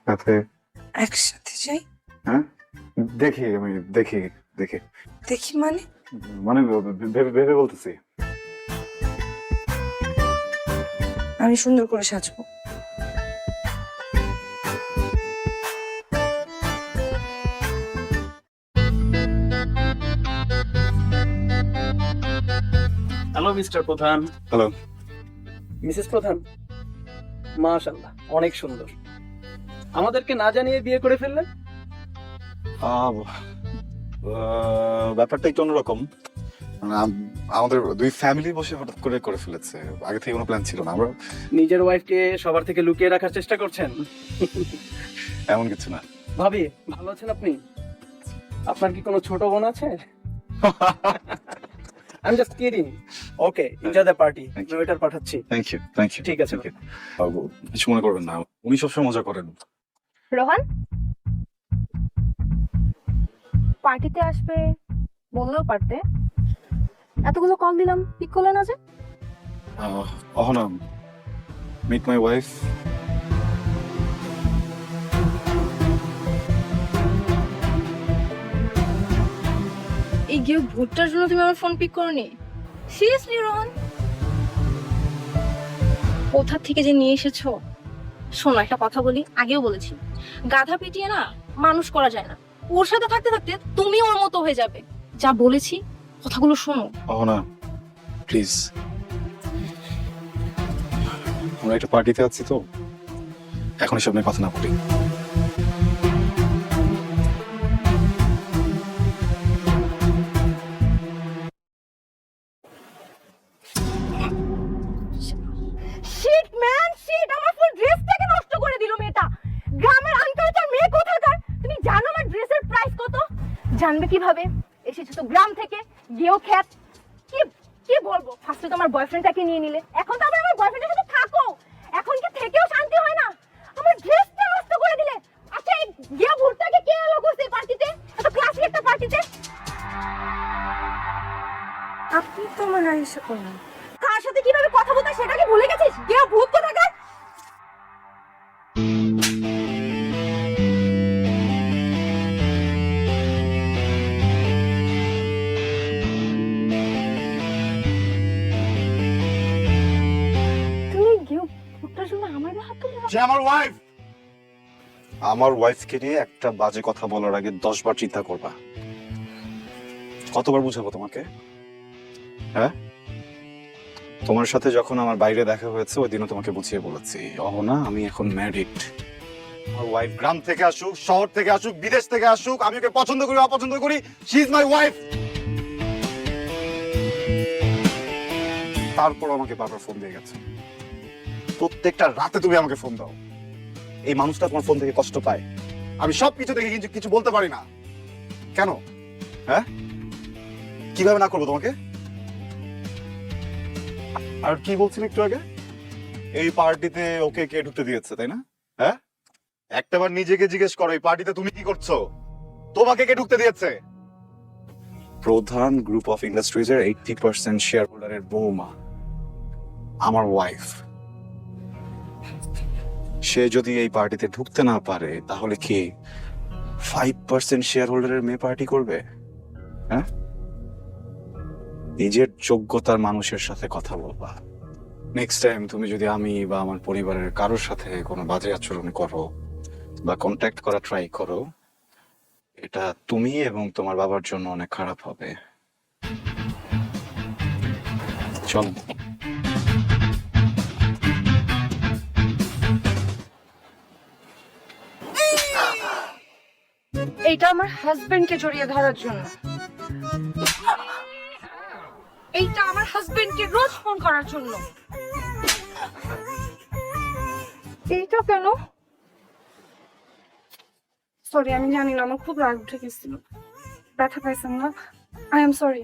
সাথে একসাথে যাই? হ্যাঁ দেখি আমি দেখি দেখি দেখি মানে? মানে ভেবে ভেবে বলতেছি। আমি সুন্দর করে সাজবো। হ্যালো মিস্টার প্রধান। হ্যালো। মিসেস প্রধান, মাশাআল্লাহ অনেক সুন্দর। আমাদেরকে না জানিয়ে বিয়ে করে ফেললেন? ব্যাপারটা একটু অন্যরকম। মানে আমাদের দুই ফ্যামিলি বসে হঠাৎ করে করে ফেলেছে, আগে থেকে কোনো প্ল্যান ছিল না। আমরা নিজের ওয়াইফকে সবার থেকে লুকিয়ে রাখার চেষ্টা করছেন? এমন কিছু না। ভাবি, ভালো আছেন আপনি? আপনার কি কোনো ছোট বোন আছে? I'm just kidding. Okay, enjoy the party. Thank you. আমি ওয়েটার পাঠাচ্ছি। থ্যাংক ইউ ঠিক আছে। কিছু মনে করবেন না, উনি সবসময় মজা করেন। রোহান পার্টিতে আসবে বললেও পারতে, এতগুলো কল দিলাম পিক করলে না যে? Ahona, meet my wife. এই গিয়ে ভুট্টার জন্য তুমি আমার ফোন পিক করোনি? সিরিয়াসলি রোহান, কোথা থেকে যে নিয়ে এসেছো? শোনো একটা কথা বলি, আগেও বলেছি, গাধা পিটিয়ে না মানুষ করা যায় না। ওর সাথে থাকতে থাকতে তুমি ওর মতো হয়ে যাবে। যা বলেছি কথাগুলো শোনো। অহনা প্লিজ, আমরা একটা পার্টিতে আছি তো, এখন এসব নিয়ে কথা না বলি। শিট ম্যান শিট, আমার ফুল ড্রেসটাকে নষ্ট করে দিল মেয়েটা। গ্রামের আনকালচার মেয়ে কোথাকার। তুমি জানো আমার ড্রেসের প্রাইস কত? জানবে কিভাবে? এসেছো তো গ্রাম থেকে, গেও খ্যাত। কি কি বলবো, ফার্স্টে তো আমার বয়ফ্রেন্ডটাকে নিয়ে নিলে, এখন তো আবার আমার বয়ফ্রেন্ডের সাথে থাকো। এখন কি থেকেও শান্তি হয় না? আমার ড্রেসটা নষ্ট করে দিলে। আচ্ছা এই গেও ভুট্টাকে কে এলো করছে পার্টিতে, এত ক্লাসিক একটা পার্টিতে? আপনি তো আমার আয়েশা করলেন। কার সাথে কিভাবে কথা বলতে হয় সেটা কি ভুলে গেছিস? গেও ভূত কোথাকার। তুমি গেও ভুট্টার জন্য আমার গায়ে হাত তুললে? সে আমার ওয়াইফ। আমার ওয়াইফকে নিয়ে একটা বাজে কথা বলার আগে 10 বার চিন্তা করবা। কতবার বুঝাবো তোমাকে? হ্যাঁ, তোমার সাথে যখন আমার বাইরে দেখা হয়েছে ওই দিনও তোমাকে বুঝিয়ে বলেছি, অহনা আমি এখন ম্যারিড। আমার ওয়াইফ গ্রাম থেকে আসুক, শহর থেকে আসুক, বিদেশ থেকে আসুক, আমি ওকে পছন্দ করি অপছন্দ করি, শি ইজ মাই ওয়াইফ। তারপর আমাকে বারবার ফোন দিয়ে গেছে। প্রত্যেকটা রাতে তুমি আমাকে ফোন দাও। এই মানুষটা তোমার ফোন থেকে কষ্ট পায়। আমি সব কিছু দেখে কিন্তু কিছু বলতে পারি না। কেন? হ্যাঁ, কিভাবে না করবো তোমাকে? আর কি বলছেন একটু আগে, এই পার্টিতে ওকে কে ঢুকতে দিয়েছে, তাই না? হ্যাঁ, একটাবার নিজেকে জিজ্ঞেস করো, এই পার্টিতে তুমি কি করছো? তোমাকে কে ঢুকতে দিয়েছে? প্রধান গ্রুপ অফ ইন্ডাস্ট্রিজ এর 80% শেয়ার হোল্ডারের বৌমা, আমার ওয়াইফ। সে যদি এই পার্টিতে ঢুকতে না পারে তাহলে কি 5% শেয়ার হোল্ডারের মেয়ে পার্টি করবে? হ্যাঁ, নিজের যোগ্যতার মানুষের সাথে কথা বলবা। নেক্সট টাইম তুমি যদি আমি বা আমার পরিবারের কারোর সাথে কোনো বাজে আচরণ করো বা কন্ট্যাক্ট করা ট্রাই করো, এটা তুমি এবং তোমার বাবার জন্য অনেক খারাপ হবে। চল। এইটা আমার হাজবেন্ডকে জড়িয়ে ধরার জন্য। এইটা আমার হাজবেন্ডকে রোজ ফোন করার জন্য। এইটা কেন? সরি, আমি জানি না, আমার খুব রাগ উঠে গেছিল। ব্যথা পাইছেন না? I am sorry.